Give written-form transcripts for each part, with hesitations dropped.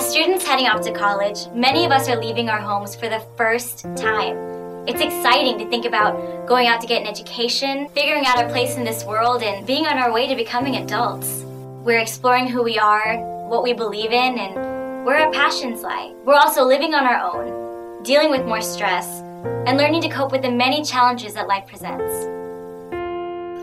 As students heading off to college, many of us are leaving our homes for the first time. It's exciting to think about going out to get an education, figuring out our place in this world, and being on our way to becoming adults. We're exploring who we are, what we believe in, and where our passions lie. We're also living on our own, dealing with more stress, and learning to cope with the many challenges that life presents.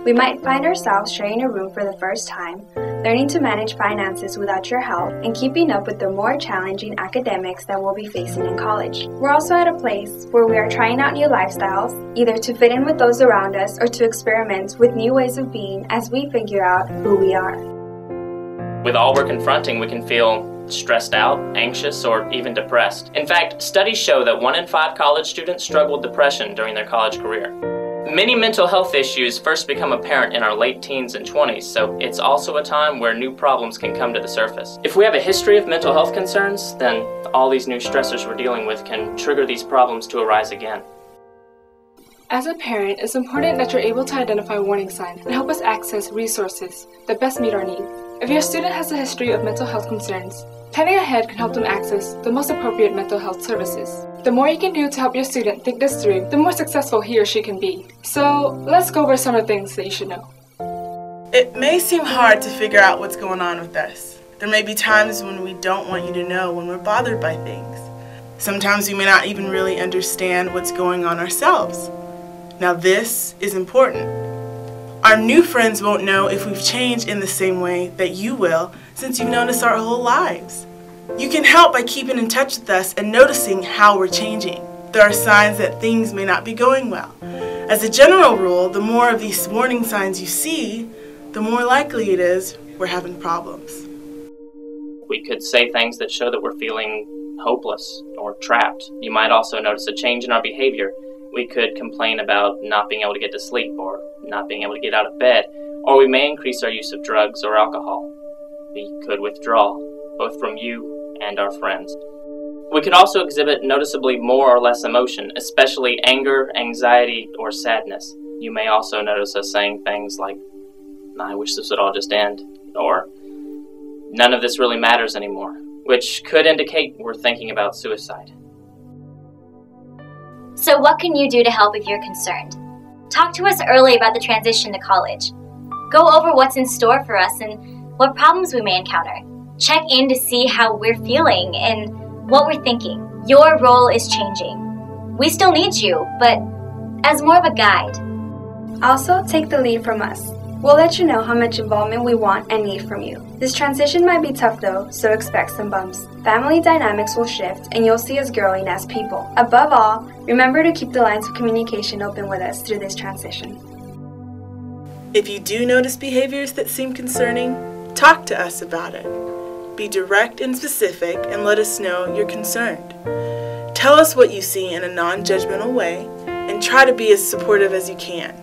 We might find ourselves sharing a room for the first time, learning to manage finances without your help, and keeping up with the more challenging academics that we'll be facing in college. We're also at a place where we are trying out new lifestyles, either to fit in with those around us or to experiment with new ways of being as we figure out who we are. With all we're confronting, we can feel stressed out, anxious, or even depressed. In fact, studies show that 1 in 5 college students struggle with depression during their college career. Many mental health issues first become apparent in our late teens and 20s, so it's also a time where new problems can come to the surface. If we have a history of mental health concerns, then all these new stressors we're dealing with can trigger these problems to arise again. As a parent, it's important that you're able to identify warning signs and help us access resources that best meet our needs. If your student has a history of mental health concerns, planning ahead can help them access the most appropriate mental health services. The more you can do to help your student think this through, the more successful he or she can be. So, let's go over some of the things that you should know. It may seem hard to figure out what's going on with us. There may be times when we don't want you to know when we're bothered by things. Sometimes we may not even really understand what's going on ourselves. Now this is important. Our new friends won't know if we've changed in the same way that you will, since you've known us our whole lives. You can help by keeping in touch with us and noticing how we're changing. There are signs that things may not be going well. As a general rule, the more of these warning signs you see, the more likely it is we're having problems. We could say things that show that we're feeling hopeless or trapped. You might also notice a change in our behavior. We could complain about not being able to get to sleep or not being able to get out of bed, or we may increase our use of drugs or alcohol. We could withdraw, both from you and our friends. We could also exhibit noticeably more or less emotion, especially anger, anxiety, or sadness. You may also notice us saying things like, "I wish this would all just end," or "None of this really matters anymore," which could indicate we're thinking about suicide. So what can you do to help if you're concerned? Talk to us early about the transition to college. Go over what's in store for us and what problems we may encounter. Check in to see how we're feeling and what we're thinking. Your role is changing. We still need you, but as more of a guide. Also, take the lead from us. We'll let you know how much involvement we want and need from you. This transition might be tough though, so expect some bumps. Family dynamics will shift and you'll see us growing as people. Above all, remember to keep the lines of communication open with us through this transition. If you do notice behaviors that seem concerning, talk to us about it. Be direct and specific and let us know you're concerned. Tell us what you see in a non-judgmental way and try to be as supportive as you can.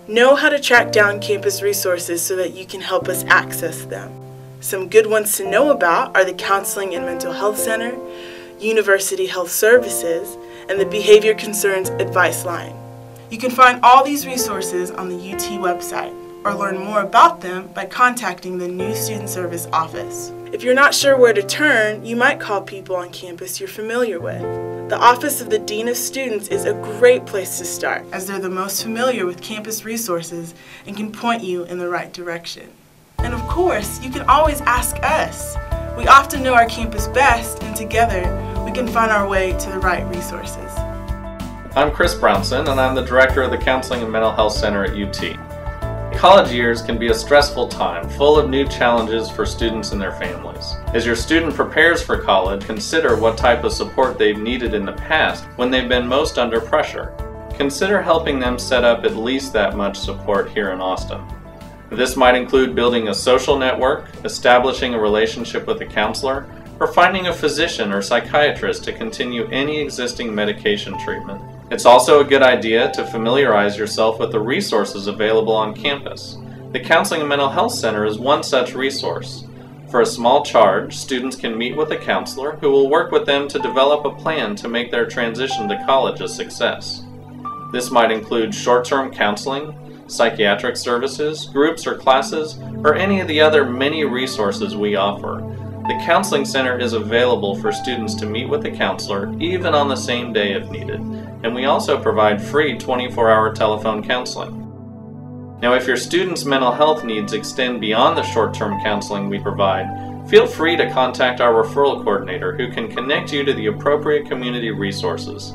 Know how to track down campus resources so that you can help us access them. Some good ones to know about are the Counseling and Mental Health Center, University Health Services, and the Behavior Concerns Advice Line. You can find all these resources on the UT website or learn more about them by contacting the New Student Service Office. If you're not sure where to turn, you might call people on campus you're familiar with. The Office of the Dean of Students is a great place to start, as they're the most familiar with campus resources and can point you in the right direction. And of course, you can always ask us. We often know our campus best, and together we can find our way to the right resources. I'm Chris Brownson, and I'm the Director of the Counseling and Mental Health Center at UT. College years can be a stressful time, full of new challenges for students and their families. As your student prepares for college, consider what type of support they've needed in the past when they've been most under pressure. Consider helping them set up at least that much support here in Austin. This might include building a social network, establishing a relationship with a counselor, or finding a physician or psychiatrist to continue any existing medication treatment. It's also a good idea to familiarize yourself with the resources available on campus. The Counseling and Mental Health Center is one such resource. For a small charge, students can meet with a counselor who will work with them to develop a plan to make their transition to college a success. This might include short-term counseling, psychiatric services, groups or classes, or any of the other many resources we offer. The Counseling Center is available for students to meet with a counselor even on the same day if needed, and we also provide free 24-hour telephone counseling. Now, if your student's mental health needs extend beyond the short-term counseling we provide, feel free to contact our referral coordinator who can connect you to the appropriate community resources.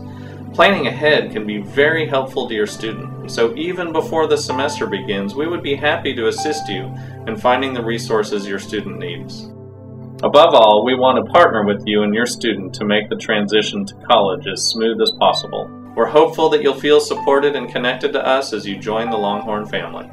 Planning ahead can be very helpful to your student, so even before the semester begins, we would be happy to assist you in finding the resources your student needs. Above all, we want to partner with you and your student to make the transition to college as smooth as possible. We're hopeful that you'll feel supported and connected to us as you join the Longhorn family.